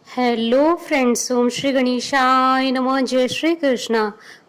Hello friends, ओम श्री गणेशाय नमः। जय श्री कृष्णा।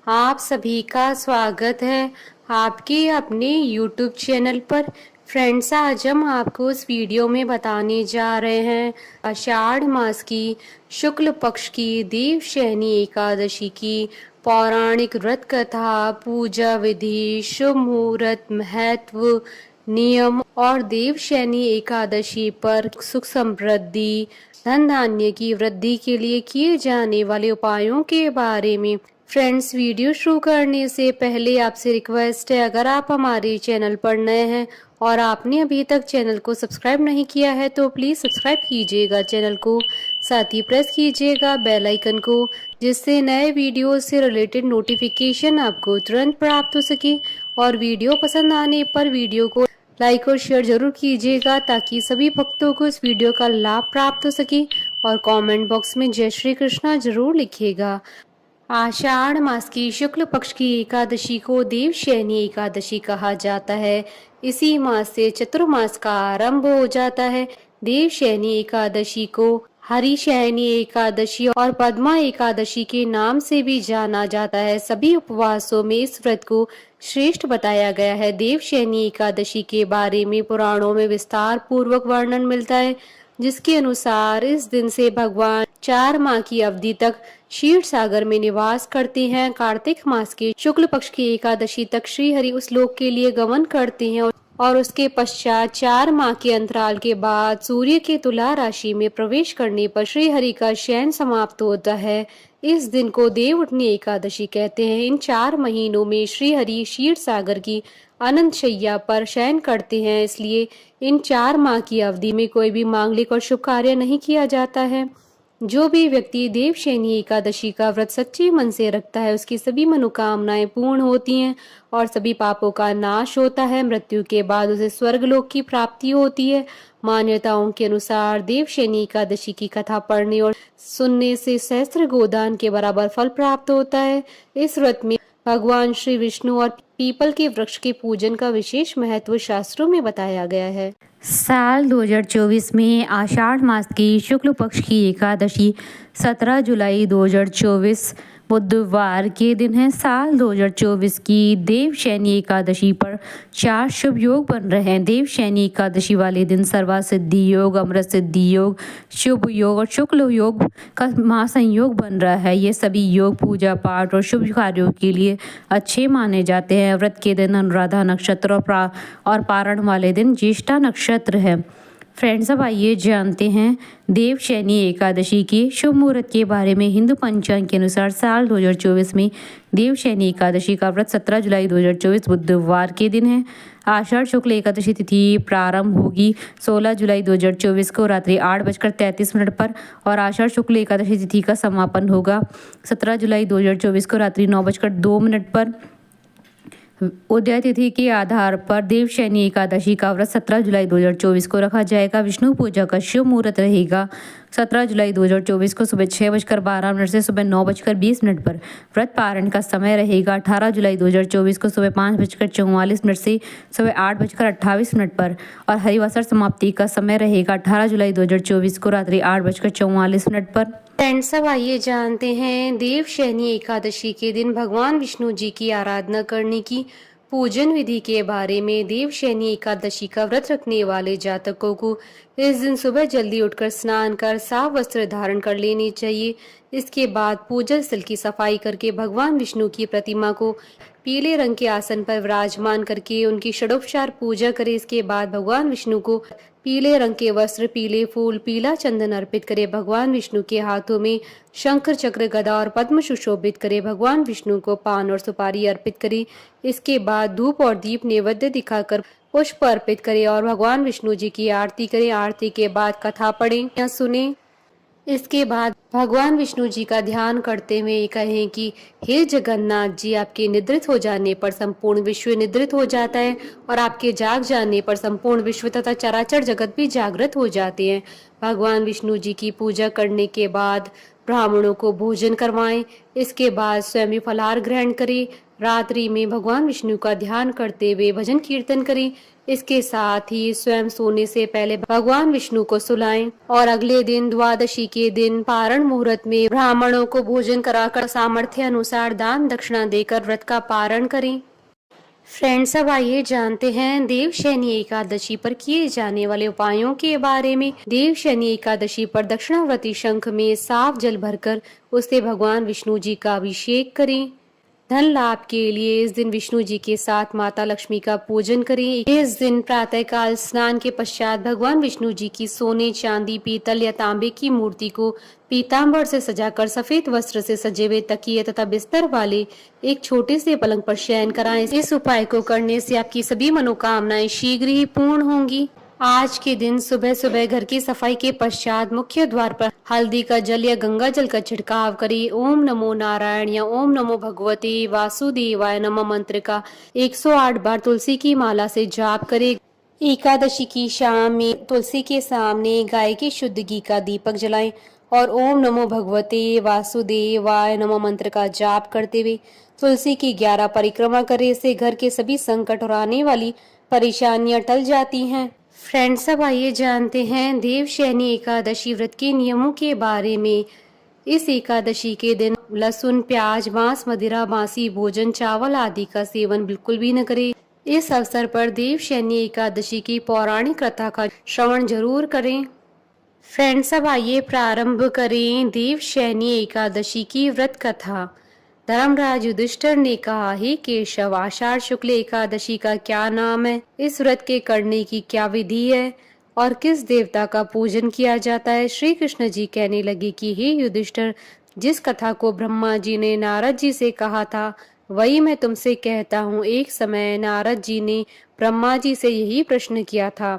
आप सभी का स्वागत है आपके अपने यूट्यूब चैनल पर। फ्रेंड्स, आज हम आपको इस वीडियो में बताने जा रहे हैं आषाढ़ मास की शुक्ल पक्ष की देवशयनी एकादशी की पौराणिक व्रत कथा, पूजा विधि, शुभ मुहूर्त, महत्व, नियम और देवशयनी एकादशी पर सुख समृद्धि, धन धान्य की वृद्धि के लिए किए जाने वाले उपायों के बारे में। फ्रेंड्स, वीडियो शुरू करने से पहले आपसे रिक्वेस्ट है, अगर आप हमारे चैनल पर नए हैं और आपने अभी तक चैनल को सब्सक्राइब नहीं किया है तो प्लीज सब्सक्राइब कीजिएगा चैनल को, साथ ही प्रेस कीजिएगा बेल आइकन को, जिससे नए वीडियो से रिलेटेड नोटिफिकेशन आपको तुरंत प्राप्त हो सके। और वीडियो पसंद आने पर वीडियो को लाइक और शेयर जरूर कीजिएगा ताकि सभी भक्तों को इस वीडियो का लाभ प्राप्त हो सके। और कमेंट बॉक्स में जय श्री कृष्णा जरूर लिखिएगा। आषाढ़ मास की शुक्ल पक्ष की एकादशी को देवशयनी एकादशी कहा जाता है। इसी मास से चतुर्मास का आरंभ हो जाता है। देवशयनी एकादशी को हरिशयनी एकादशी और पद्मा एकादशी के नाम से भी जाना जाता है। सभी उपवासों में इस व्रत को श्रेष्ठ बताया गया है। देवशयनी एकादशी के बारे में पुराणों में विस्तार पूर्वक वर्णन मिलता है, जिसके अनुसार इस दिन से भगवान 4 माह की अवधि तक क्षीर सागर में निवास करते हैं। कार्तिक मास के शुक्ल पक्ष की एकादशी तक श्री हरि उस लोक के लिए गमन करते हैं और उसके पश्चात 4 माह के अंतराल के बाद सूर्य के तुला राशि में प्रवेश करने पर श्री हरि का शयन समाप्त होता है। इस दिन को देव उठनी एकादशी कहते हैं। इन 4 महीनों में श्री हरि क्षीर सागर की अनंत शैया पर शयन करते हैं, इसलिए इन 4 माह की अवधि में कोई भी मांगलिक और शुभ कार्य नहीं किया जाता है। जो भी व्यक्ति देवशयनी एकादशी का व्रत सच्चे मन से रखता है, उसकी सभी मनोकामनाएं पूर्ण होती हैं और सभी पापों का नाश होता है। मृत्यु के बाद उसे स्वर्गलोक की प्राप्ति होती है। मान्यताओं के अनुसार देवशयनी एकादशी की कथा पढ़ने और सुनने से सहस्त्र गोदान के बराबर फल प्राप्त होता है। इस व्रत में भगवान श्री विष्णु और पीपल के वृक्ष के पूजन का विशेष महत्व शास्त्रों में बताया गया है। साल 2024 में आषाढ़ मास की शुक्ल पक्ष की एकादशी 17 जुलाई 2024 बुधवार के दिन है। साल 2024 की देवशयनी एकादशी पर 4 शुभ योग बन रहे हैं। देवशयनी एकादशी वाले दिन सर्वा सिद्धि योग, अमृत सिद्धि योग, शुभ योग और शुक्ल योग का महासंयोग बन रहा है। ये सभी योग पूजा पाठ और शुभ कार्यों के लिए अच्छे माने जाते हैं। व्रत के दिन अनुराधा नक्षत्र और पारण वाले दिन ज्येष्ठा नक्षत्र है। फ्रेंड्स, अब आइए जानते हैं देवशयनी एकादशी के शुभ मुहूर्त के बारे में। हिंदू पंचांग के अनुसार साल 2024 में देवशयनी एकादशी का व्रत 17 जुलाई 2024 बुधवार के दिन है। आषाढ़ शुक्ल एकादशी तिथि प्रारंभ होगी 16 जुलाई 2024 को रात्रि 8:33 पर और आषाढ़ शुक्ल एकादशी तिथि का समापन होगा 17 जुलाई 2024 को रात्रि 9:02 पर। उदय तिथि के आधार पर देवशयनी एकादशी का व्रत 17 जुलाई 2024 को रखा जाएगा। विष्णु पूजा का शुभ मुहूर्त रहेगा 17 जुलाई 2024 को सुबह 6:12 से सुबह 9:20 पर। व्रत पारण का समय रहेगा 18 जुलाई 2024 को सुबह 5:44 से सुबह 8:28 पर और हरिवासर समाप्ति का समय रहेगा 18 जुलाई 2024 को रात्रि 8:44 पर। फ्रेंड्स, अब आइए जानते हैं देवशयनी एकादशी के दिन भगवान विष्णु जी की आराधना करने की पूजन विधि के बारे में। देवशयनी एकादशी का व्रत रखने वाले जातकों को इस दिन सुबह जल्दी उठकर स्नान कर साफ वस्त्र धारण कर लेनी चाहिए। इसके बाद पूजा स्थल की सफाई करके भगवान विष्णु की प्रतिमा को पीले रंग के आसन पर विराजमान करके उनकी षडोपचार पूजा करें। इसके बाद भगवान विष्णु को पीले रंग के वस्त्र, पीले फूल, पीला चंदन अर्पित करे। भगवान विष्णु के हाथों में शंकर, चक्र, गदा और पद्म सुशोभित करे। भगवान विष्णु को पान और सुपारी अर्पित करे। इसके बाद धूप और दीप नैवेद्य दिखाकर पुष्प अर्पित करे और भगवान विष्णु जी की आरती करें। आरती के बाद कथा पढ़ें या सुने। इसके बाद भगवान विष्णु जी का ध्यान करते हुए कहें कि हे जगन्नाथ जी, आपके निद्रित हो जाने पर संपूर्ण विश्व निद्रित हो जाता है और आपके जाग जाने पर संपूर्ण विश्व तथा चराचर जगत भी जागृत हो जाते हैं। भगवान विष्णु जी की पूजा करने के बाद ब्राह्मणों को भोजन करवाएं। इसके बाद स्वयं फलाहार ग्रहण करें। रात्रि में भगवान विष्णु का ध्यान करते हुए भजन कीर्तन करें। इसके साथ ही स्वयं सोने से पहले भगवान विष्णु को सुलाएं और अगले दिन द्वादशी के दिन पारण मुहूर्त में ब्राह्मणों को भोजन कराकर सामर्थ्य अनुसार दान दक्षिणा देकर व्रत का पारण करें। फ्रेंड्स, अब आइए जानते हैं देवशयनी एकादशी पर किए जाने वाले उपायों के बारे में। देवशयनी एकादशी पर दक्षिणावर्ती शंख में साफ जल भरकर उससे भगवान विष्णु जी का अभिषेक करें। धन लाभ के लिए इस दिन विष्णु जी के साथ माता लक्ष्मी का पूजन करें। इस दिन प्रातःकाल स्नान के पश्चात भगवान विष्णु जी की सोने, चांदी, पीतल या तांबे की मूर्ति को पीताम्बर से सजाकर सफेद वस्त्र से सजे हुए तकिए तथा बिस्तर वाले एक छोटे से पलंग पर शयन कराएं। इस उपाय को करने से आपकी सभी मनोकामनाएं शीघ्र ही पूर्ण होंगी। आज के दिन सुबह सुबह घर की सफाई के पश्चात मुख्य द्वार पर हल्दी का जल या गंगा जल का छिड़काव करें। ओम नमो नारायण या ओम नमो भगवते वासुदेवाय नमः मंत्र का 108 बार तुलसी की माला से जाप करें। एकादशी की शाम में तुलसी के सामने गाय के शुद्ध घी का दीपक जलाएं और ओम नमो भगवते वासुदेवाय नमः मंत्र का जाप करते हुए तुलसी की 11 परिक्रमा करें। इससे घर के सभी संकट और आने वाली परेशानियां टल जाती हैं। फ्रेंड्स, अब आइए जानते हैं देवशयनी एकादशी व्रत के नियमों के बारे में। इस एकादशी के दिन लहसुन, प्याज, मांस, मदिरा, बासी भोजन, चावल आदि का सेवन बिल्कुल भी न करें। इस अवसर पर देवशयनी एकादशी की पौराणिक कथा का श्रवण जरूर करें। फ्रेंड्स, अब आइए प्रारंभ करें देवशयनी एकादशी की व्रत कथा। धर्मराज युधिष्ठिर ने कहा, हे केशव, आषाढ़ शुक्ल एकादशी का क्या नाम है? इस व्रत के करने की क्या विधि है और किस देवता का पूजन किया जाता है? श्री कृष्ण जी कहने लगे कि हे युधिष्ठिर, जिस कथा को ब्रह्मा जी ने नारद जी से कहा था वही मैं तुमसे कहता हूँ। एक समय नारद जी ने ब्रह्मा जी से यही प्रश्न किया था।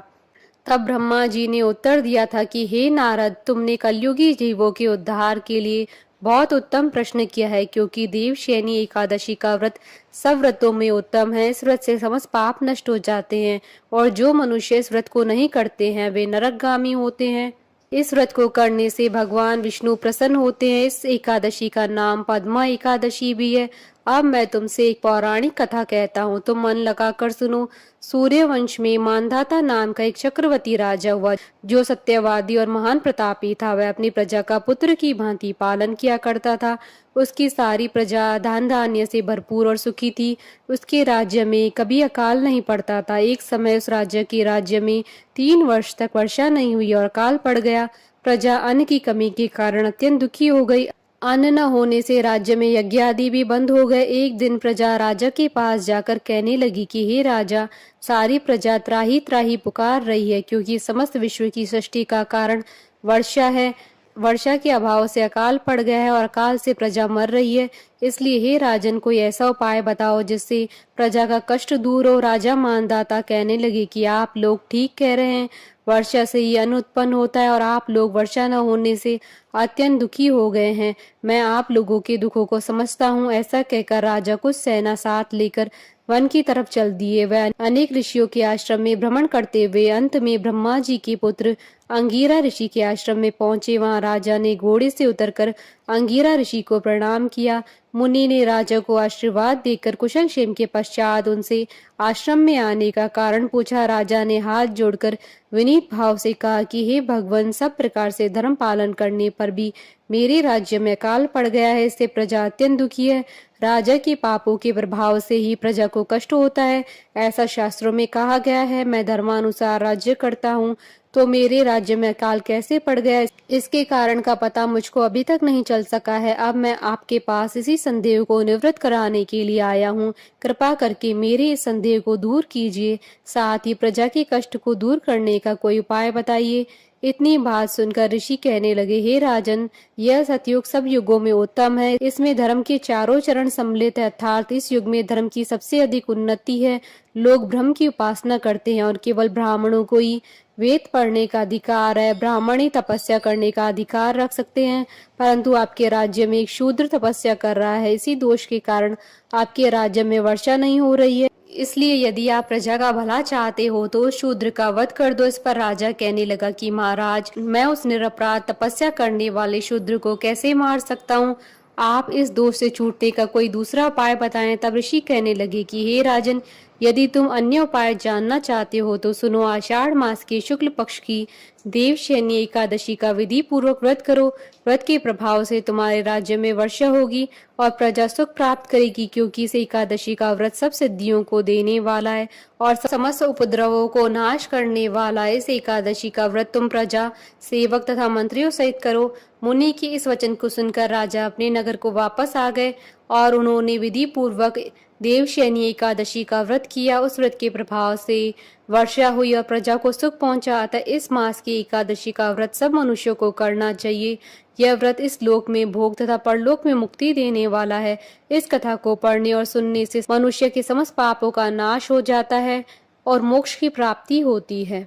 तब ब्रह्मा जी ने उत्तर दिया था कि हे नारद, तुमने कलयुगी जीवों के उद्धार के लिए बहुत उत्तम प्रश्न किया है, क्योंकि देवशयनी एकादशी का व्रत सब व्रतों में उत्तम है। इस व्रत से समस्त पाप नष्ट हो जाते हैं और जो मनुष्य इस व्रत को नहीं करते हैं वे नरकगामी होते हैं। इस व्रत को करने से भगवान विष्णु प्रसन्न होते हैं। इस एकादशी का नाम पद्मा एकादशी भी है। अब मैं तुमसे एक पौराणिक कथा कहता हूँ, तो मन लगाकर सुनो। सूर्यवंश में मानधाता नाम का एक चक्रवर्ती राजा हुआ, जो सत्यवादी और महान प्रतापी था। वह अपनी प्रजा का पुत्र की भांति पालन किया करता था। उसकी सारी प्रजा धन धान्य से भरपूर और सुखी थी। उसके राज्य में कभी अकाल नहीं पड़ता था। एक समय उस राज्य में 3 वर्ष तक वर्षा नहीं हुई और अकाल पड़ गया। प्रजा अन्न की कमी के कारण अत्यंत दुखी हो गई। अन्न न होने से राज्य में यज्ञ आदि भी बंद हो गए। एक दिन प्रजा राजा के पास जाकर कहने लगी कि हे राजा, सारी प्रजा त्राही त्राही पुकार रही है, क्योंकि समस्त विश्व की सृष्टि का कारण वर्षा है। वर्षा के अभाव से अकाल पड़ गया है और अकाल से प्रजा मर रही है। इसलिए हे राजन, कोई ऐसा उपाय बताओ जिससे प्रजा का कष्ट दूर हो। राजा मानदाता कहने लगे कि आप लोग ठीक कह रहे हैं। वर्षा से ही अन्न उत्पन्न होता है और आप लोग वर्षा न होने से अत्यंत दुखी हो गए हैं। मैं आप लोगों के दुखों को समझता हूँ। ऐसा कहकर राजा कुछ सेना साथ लेकर वन की तरफ चल दिए। वह अनेक ऋषियों के आश्रम में भ्रमण करते हुए अंत में ब्रह्मा जी के पुत्र अंगिरा ऋषि के आश्रम में पहुंचे। वहां राजा ने घोड़े से उतरकर अंगिरा ऋषि को प्रणाम किया। मुनि ने राजा को आशीर्वाद देकर कुशल क्षेम के पश्चात उनसे आश्रम में आने का कारण पूछा। राजा ने हाथ जोड़कर विनीत भाव से कहा कि हे भगवान, सब प्रकार से धर्म पालन करने पर भी मेरे राज्य में अकाल पड़ गया है। इससे प्रजा अत्यंत दुखी है। राजा के पापों के प्रभाव से ही प्रजा को कष्ट होता है, ऐसा शास्त्रों में कहा गया है। मैं धर्मानुसार राज्य करता हूँ, तो मेरे राज्य में अकाल कैसे पड़ गया, इसके कारण का पता मुझको अभी तक नहीं चल सका है। अब मैं आपके पास इसी संदेह को निवृत्त कराने के लिए आया हूँ। कृपा करके मेरे इस संदेह को दूर कीजिए, साथ ही प्रजा के कष्ट को दूर करने का कोई उपाय बताइए। इतनी बात सुनकर ऋषि कहने लगे, हे राजन, यह सतयुग सब युगों में उत्तम है। इसमें धर्म के चारों चरण सम्मिलित है, अर्थात इस युग में धर्म की सबसे अधिक उन्नति है। लोग ब्रह्म की उपासना करते हैं और केवल ब्राह्मणों को ही वेद पढ़ने का अधिकार है। ब्राह्मण ही तपस्या करने का अधिकार रख सकते हैं, परंतु आपके राज्य में एक शूद्र तपस्या कर रहा है। इसी दोष के कारण आपके राज्य में वर्षा नहीं हो रही है। इसलिए यदि आप प्रजा का भला चाहते हो तो शूद्र का वध कर दो। इस पर राजा कहने लगा कि महाराज, मैं उस निरपराध तपस्या करने वाले शूद्र को कैसे मार सकता हूँ? आप इस दोष से छूटने का कोई दूसरा उपाय बताएं। तब ऋषि कहने लगे कि हे राजन, यदि तुम अन्य उपाय जानना चाहते हो तो सुनो। आषाढ़ मास के शुक्ल पक्ष की देवशयनी एकादशी का विधि पूर्वक व्रत करो। व्रत के प्रभाव से तुम्हारे राज्य में वर्षा होगी और प्रजा सुख प्राप्त करेगी, क्योंकि इस एकादशी का व्रत सब सिद्धियों को देने वाला है और समस्त उपद्रवों को नाश करने वाला है। इस एकादशी का व्रत तुम प्रजा, सेवक तथा मंत्रियों सहित करो। मुनि के इस वचन को सुनकर राजा अपने नगर को वापस आ गए और उन्होंने विधि पूर्वक देवशयनी एकादशी का व्रत किया। उस व्रत के प्रभाव से वर्षा हुई और प्रजा को सुख पहुंचा। अतः इस मास की एकादशी का व्रत सब मनुष्यों को करना चाहिए। यह व्रत इस लोक में भोग तथा परलोक में मुक्ति देने वाला है। इस कथा को पढ़ने और सुनने से मनुष्य के समस्त पापों का नाश हो जाता है और मोक्ष की प्राप्ति होती है।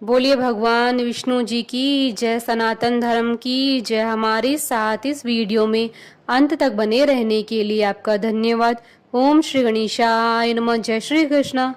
बोलिए भगवान विष्णु जी की जय, सनातन धर्म की जय। हमारे साथ इस वीडियो में अंत तक बने रहने के लिए आपका धन्यवाद। ओम श्री गणेशाय नमः। जय श्री कृष्ण।